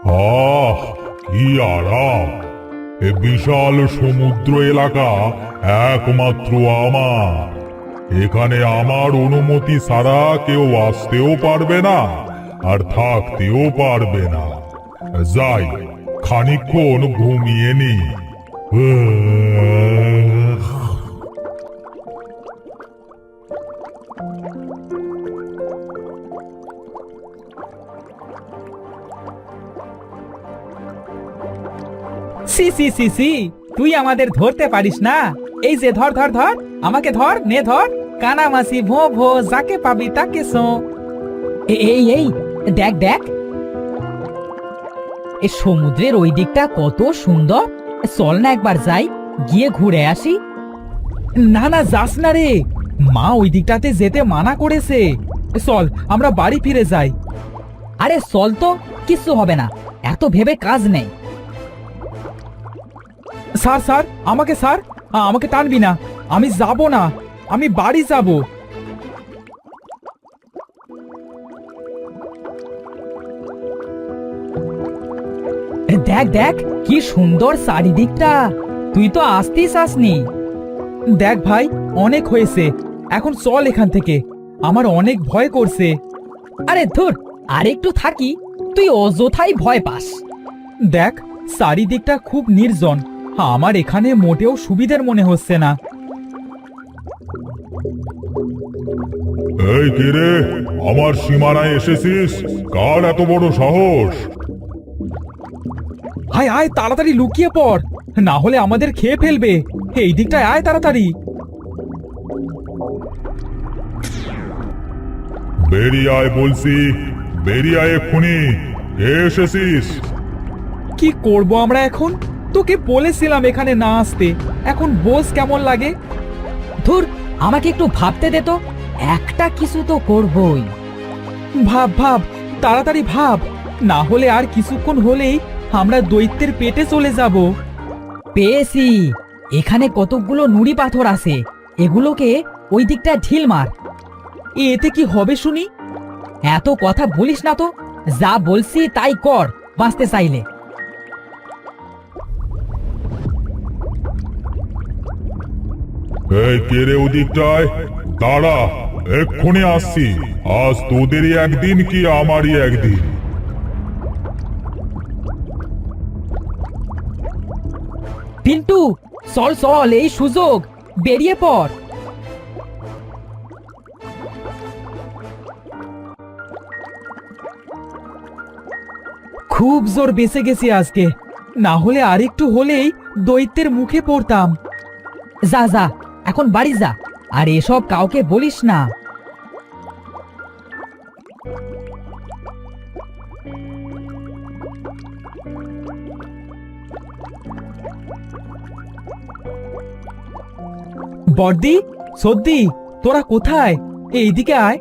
আহ, কি আরাম! এ বিশাল সমুদ্র এলাকা একমাত্র আমার। এখানে আমার অনুমতি ছাড়া কেউ আসতেও পারবে না আর থাকতেও পারবে না। যাই, খানিকক্ষণ ঘুমিয়ে নি। সি সি সি সি, তুই আমাদের ধরতে পারিস না। এই যে ধর ধর ধর, আমাকে ধর, নে ধর। কানামাছি ভো ভো, যাকে পাবি তাকে সো। এই এই, দেখ দেখ, এই সমুদ্রের ওই দিকটা কত সুন্দর। চল না একবার যাই, গিয়ে ঘুরে আসি। না না, যাস না রে, মা ওই দিকটাতে যেতে মানা করেছে। চল আমরা বাড়ি ফিরে যাই। আরে চল তো, কিচ্ছু হবে না, এত ভেবে কাজ নেই। স্যার স্যার, আমাকে স্যার, আমাকে টানবি না, আমি যাব না, আমি বাড়ি যাব। দেখ দেখ, কি সুন্দর চারিদিকটা, তুই তো আসতেই চাসনি। দেখ ভাই, অনেক হয়েছে, এখন চল এখান থেকে, আমার অনেক ভয় করছে। আরে ধুর, আরেকটু থাকি, তুই অযথাই ভয় পাস। দেখ, চারিদিকটা খুব নির্জন, আমার এখানে মোটেও সুবিধার মনে হচ্ছে না। এই কে রে, আমার সীমানায় এসেছিস? কার এত বড় সাহস? আয় আয়, তাড়াতাড়ি লুকিয়ে পড়, না হলে আমাদের খেয়ে ফেলবে। এই দিকটায় আয় তাড়াতাড়ি। বেরিয়ে আয় বলছি, বেরিয়ে আয় এক্ষুনি। কে এসেছিস? কি করব আমরা এখন? তোকে বলেছিলাম এখানে না আসতে, এখন বোঝ কেমন লাগে। ধুর, আমাকে একটু ভাবতে দে তো, একটা কিছু তো করবই। ভাব ভাব, তাড়াতাড়ি ভাব, না হলে আর কিছুক্ষণ হলেই আমরা দৈত্যের পেটে চলে যাব। পেয়েছি, এখানে কতগুলো নুড়ি পাথর আছে, এগুলোকে ওই দিকটা ঢিল মার। এতে কি হবে শুনি? এত কথা বলিস না তো, যা বলছি তাই কর, বাঁচতে চাইলে। এই কে রে ওদিকটায়? দাঁড়া, এক্ষুনি আসছি। আজ তোদেরই একদিন কি আমারই একদিন। পিন্টু, চল চল, এই সুযোগ, বেরিয়ে পড়। খুব জোর বেঁচে গেছি আজকে, না হলে আরেকটু হলেই দৈত্যের মুখে পড়তাম। যা যা, এখন বাড়ি যা, আর এসব কাউকে বলিস না। বর্দি, সর্দি, তোরা কোথায়? এইদিকে আয়।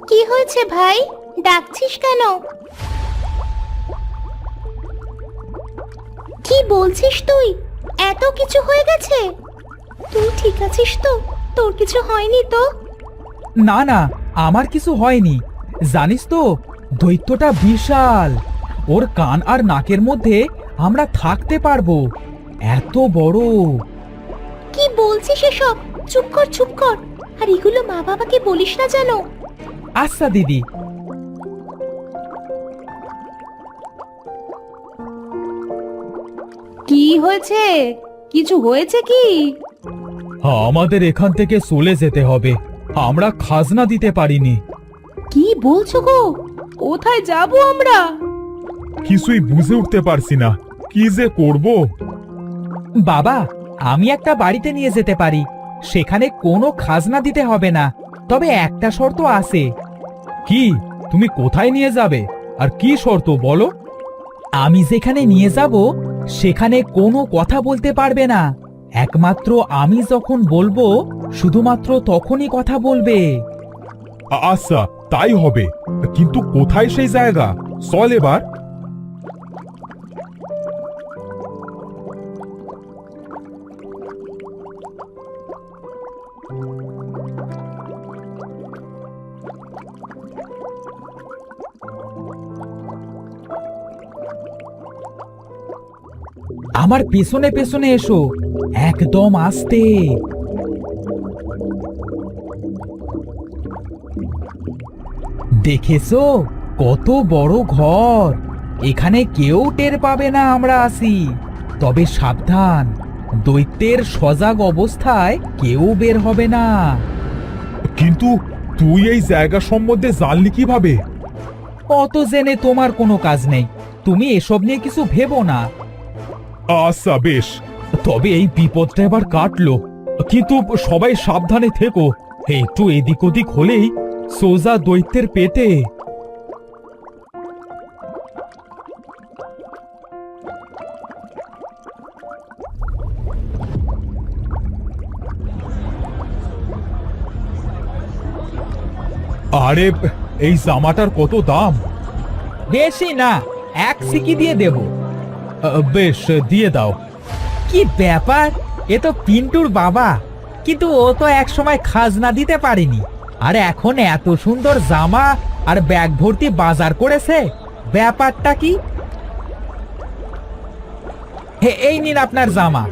কি হয়েছে ভাই, ডাকছিস কেন? কি বলছিস তুই? এত কিছু হয়ে গেছে? তুই ঠিক আছিস তো? তোর কিছু হয়নি তো? না না, আমার কিছু হয়নি। জানিস তো, দৈত্যটা বিশাল, ওর কান আর নাকের মধ্যে আমরা থাকতে পারবো, এত বড়। কি বলছিস এসব? চুপ কর চুপ কর, আর এগুলো মা বাবাকে বলিস না যেন। আচ্ছা দিদি। কি হয়েছে? কিছু হয়েছে কি? আমাদের এখান থেকে চলে যেতে হবে, আমরা খাজনা দিতে পারিনি। কি বলছো গো? কোথায় যাব আমরা? কিছুই বুঝে উঠতে পারছি না, কি যে করব। বাবা, আমি একটা বাড়িতে নিয়ে যেতে পারি, সেখানে কোনো খাজনা দিতে হবে না, তবে একটা শর্ত আছে। কি? তুমি কোথায় নিয়ে যাবে, আর কি শর্ত বলো? আমি যেখানে নিয়ে যাব সেখানে কোনো কথা বলতে পারবে না, একমাত্র আমি যখন বলবো শুধুমাত্র তখনই কথা বলবে। আচ্ছা, তাই হবে, কিন্তু কোথায় সেই জায়গা? চল এবার। আমার পেছনে পেছনে এসো, একদম আস্তে। দেখেছো কত বড় ঘর, এখানে কেউ টের পাবে না আমরা আসি। তবে সাবধান, দৈত্যের সজাগ অবস্থায় কেউ বের হবে না। কিন্তু তুই এই জায়গা সম্বন্ধে জানলি কিভাবে? অত জেনে তোমার কোনো কাজ নেই, তুমি এসব নিয়ে কিছু ভেবো না। আচ্ছা বেশ, তবে এই বিপদটা এবার কাটলো, কিন্তু সবাই সাবধানে থেকো। একটু এদিক ওদিক হলেই সোজা দৈত্যের পেটে। আরে এই জামাটার কত দাম? বেশি না, 1 সিকি দিয়ে দেব। বেশ, দিয়ে দাও। কি ব্যাপার, এ তো পিন্টুর বাবা, কিন্তু ও তো একসময় খাজনা দিতে পারেনি, আর এখন এত সুন্দর জামা আর ব্যাগ ভর্তি বাজার করেছে। ব্যাপারটা কি? এই নিন আপনার জামা।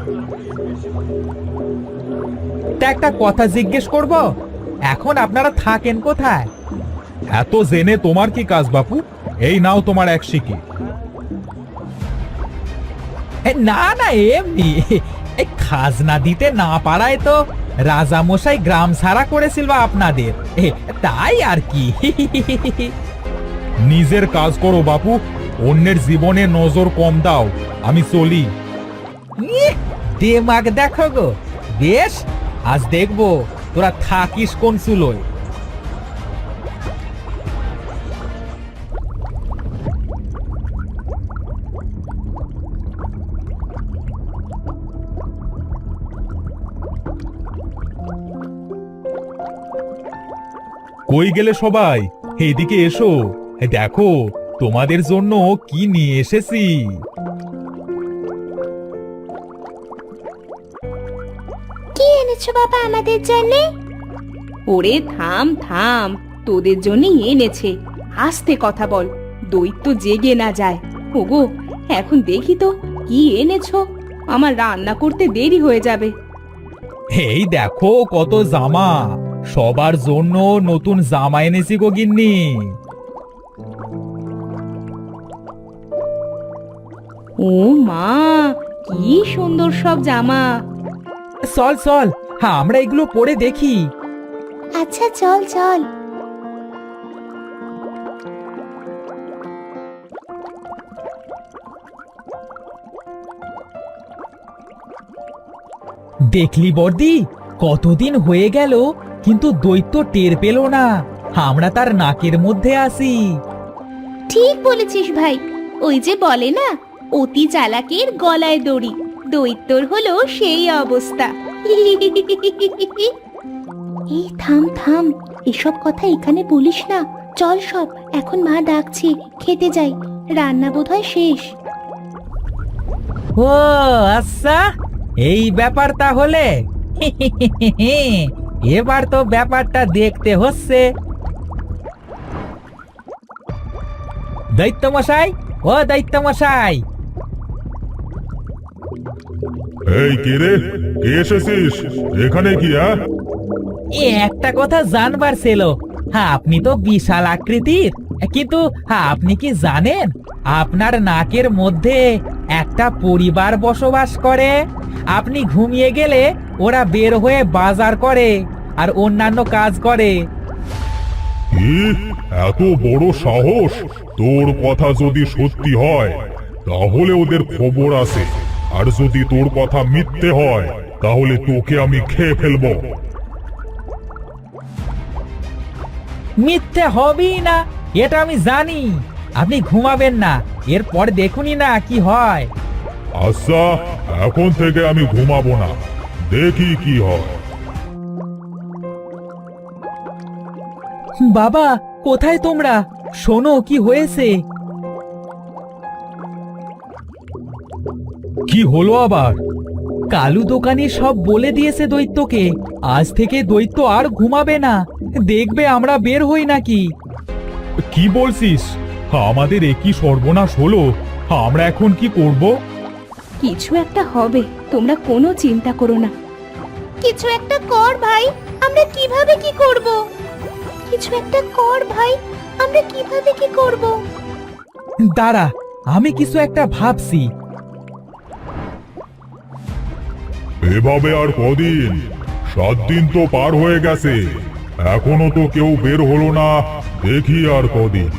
তা একটা কথা জিজ্ঞেস করব, এখন আপনারা থাকেন কোথায়? এত জেনে তোমার কি কাজ বাপু? এই নাও তোমার 1 সিকি। না না, এমনি এই খাজনা দিতে না পারায় তো রাজামশাই গ্রাম ছাড়া করেছিল আপনাদের, তাই আর কি। নিজের কাজ করো বাপু, অন্যের জীবনে নজর কম দাও। আমি চলি। দেমাগ দেখো গো। বেশ, আজ দেখবো তোরা থাকিস কোন চুলোয়। কই গেলে সবাই? এইদিকে এসো, দেখো তোমাদের জন্য কি নিয়ে এসেছি। কি এনেছো বাবা আমাদের জন্য? ওরে থাম থাম, তোদের জন্যই এনেছে। আস্তে কথা বল, দৈত্য জেগে না যায়। ওগো, এখন দেখি তো কি এনেছো, আমার রান্না করতে দেরি হয়ে যাবে। এই দেখো কত জামা, সবার জন্য নতুন জামা এনেছি গো গিন্নি। ও মা, কি সুন্দর সব জামা। চল চল, আমরা এগুলো পরে দেখি। আচ্ছা চল চল। দেখলি বর্দি, কতদিন হয়ে গেল কিন্তু দৈত্য টের পেল না আমরা তার নাকের মধ্যে আসি। ঠিক বলেছিস ভাই, ওই যে বলে না, অতি চালাকের গলায় দড়ি, দৈত্যর হলো সেই অবস্থা। এই থাম থাম, এসব কথা এখানে বলিস না। চল সব, এখন মা ডাকছে, খেতে যাই, রান্না বোধহয় শেষ। ও আচ্ছা, এই ব্যাপার তাহলে। এবার তো ব্যাপারটা দেখতে হচ্ছে। দৈত্য মশাই, ও দৈত্য মশাই। এই কে রে? কে এসেছিস এখানে? কি একটা কথা জানবার ছিল, আপনি তো বিশাল আকৃতির, কিন্তু আপনি কি জানেন আপনার নাকের মধ্যে একটা পরিবার বসবাস করে? আপনি ঘুমিয়ে গেলে ওরা বের হয়ে বাজার করে আর অন্যান্য কাজ করে। কি? এত বড় সাহস! তোর কথা যদি সত্যি হয় তাহলে ওদের খবর আছে, আর যদি তোর কথা মিথ্যে হয় তাহলে তোকে আমি খেয়ে ফেলবো। মিথ্যে হবেই না, এটা আমি জানি। আপনি ঘুমাবেন না, এরপর দেখুনি না কি হয়। আচ্ছা, এখন থেকে আমি ঘুমাবো না, দেখি কি হয়। বাবা, কোথায় তোমরা? শোনো কি হয়েছে। কি হলো আবার? কালু দোকানি সব বলে দিয়েছে দৈত্যকে, আজ থেকে দৈত্য আর ঘুমাবে না, দেখবে আমরা বের হই নাকি। কি বলছিস? আমাদের একই সর্বনাশ হলো, আমরা এখন কি করব? কিছু একটা হবে, তোমরা কোনো চিন্তা করো না। কিছু একটা কর ভাই, আমরা কিভাবে কি করব? কিছু একটা কর ভাই, আমরা কিভাবে কি করব? দাঁড়া, আমি কিছু একটা ভাবছি। এভাবে আর কদিন? 7 দিন তো পার হয়ে গেছে, এখনো তো কেউ বের হলো না। দেখি আর কদিন।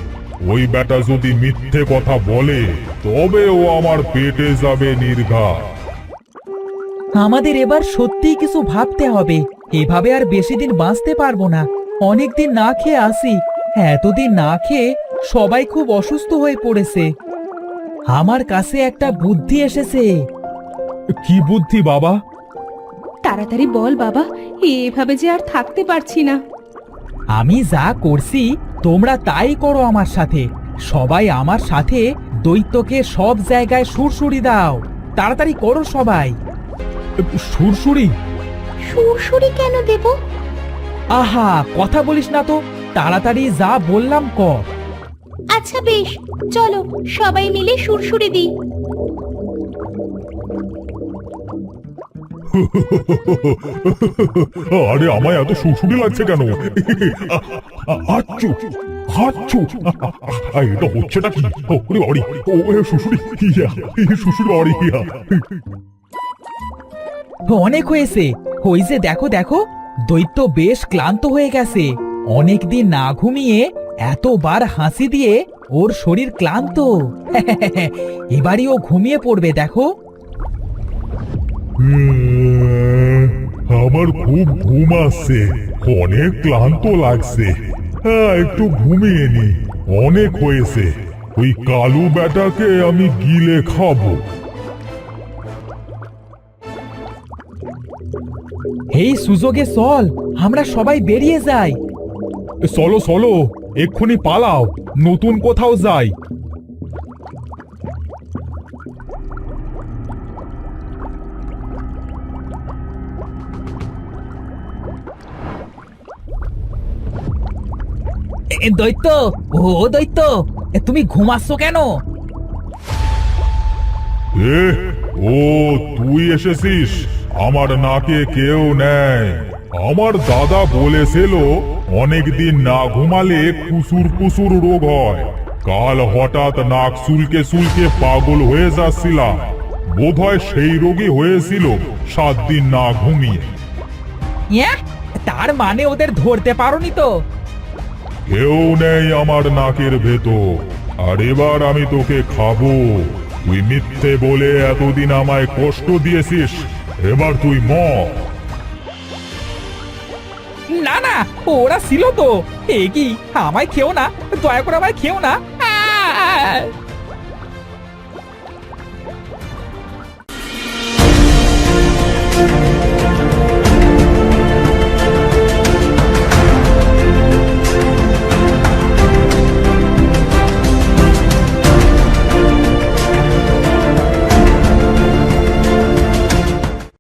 ওই বেটা যদি মিথ্যে কথা বলে তবে ও আমার পেটে যাবে নির্ঘাত। আমাদের এবার সত্যিই কিছু ভাবতে হবে। এভাবে আর বেশি দিন বাঁচতে পারবো না। অনেক দিন না খেয়ে আসি, এতদিন না খেয়ে সবাই খুব অসুস্থ হয়ে পড়েছে। আমার কাছে একটা বুদ্ধি এসেছে। কি বুদ্ধি বাবা? তাড়াতাড়ি বল বাবা, এভাবে যে আর থাকতে পারছি না। আমি যা করছি তোমরা তাই করো আমার সাথে। সবাই আমার সাথে দৈত্যকে সব জায়গায় সুরসুরি দাও। তাড়াতাড়ি করো সবাই। সুরসুরি? সুরসুরি কেন দেব? আহা, কথা বলিস না তো, তাড়াতাড়ি যা বললাম কর। আচ্ছা বেশ, চলো সবাই মিলে সুরসুরি দিই। আরে আমায় এত সুসুরি লাগছে কেন? আচ্ছু আচ্ছু, এটা হচ্ছেটা কি? ওরে অরি, ও সুসুরি, সুসুরি অরি। অনেক হয়েছে। ওই যে দেখো দেখো, দৈত্য বেশ ক্লান্ত হয়ে গেছে। অনেকদিন না ঘুমিয়ে এতবার হাসি দিয়ে ওর শরীর ক্লান্ত। এবারই ও ঘুমিয়ে পড়বে, দেখো। আমার খুব ঘুম আসছে, অনেক ক্লান্ত লাগছে। একটু ঘুমিয়ে নি, অনেক হয়েছে। ওই কালু বেটাকে আমি গিলে খাবো। এই সুযোগে চল, আমরা সবাই বেরিয়ে যাই। চলো চলো, এক্ষুনি পালাও, নতুন কোথাও যাই। দৈত্য, ও দৈত্য, তুমি ঘুমাচ্ছ কেন? ও তুই এসেছিস? আমার নাকে কেউ নেই। আমার দাদা বলেছিল অনেকদিন না ঘুমালে কুসুর কুসুর রোগ হয়। কাল হঠাৎ নাক চুলকে চুলকে পাগল হয়ে যাচ্ছিলাম, বোধহয় সেই রোগই হয়েছিল 7 দিন না ঘুমিয়ে। ইয়া, তার মানে ওদের ধরতে পারোনি তো? কেউ নেই আমার নাকের ভেতর, আর এবার আমি তোকে খাবো। তুই মিথ্যে বলে এতদিন আমায় কষ্ট দিয়েছিস, এবার তুই মর। না না, ওরা ছিল তো। এ কি, আমায় খেও না, দয়া করে আমায় খেও না।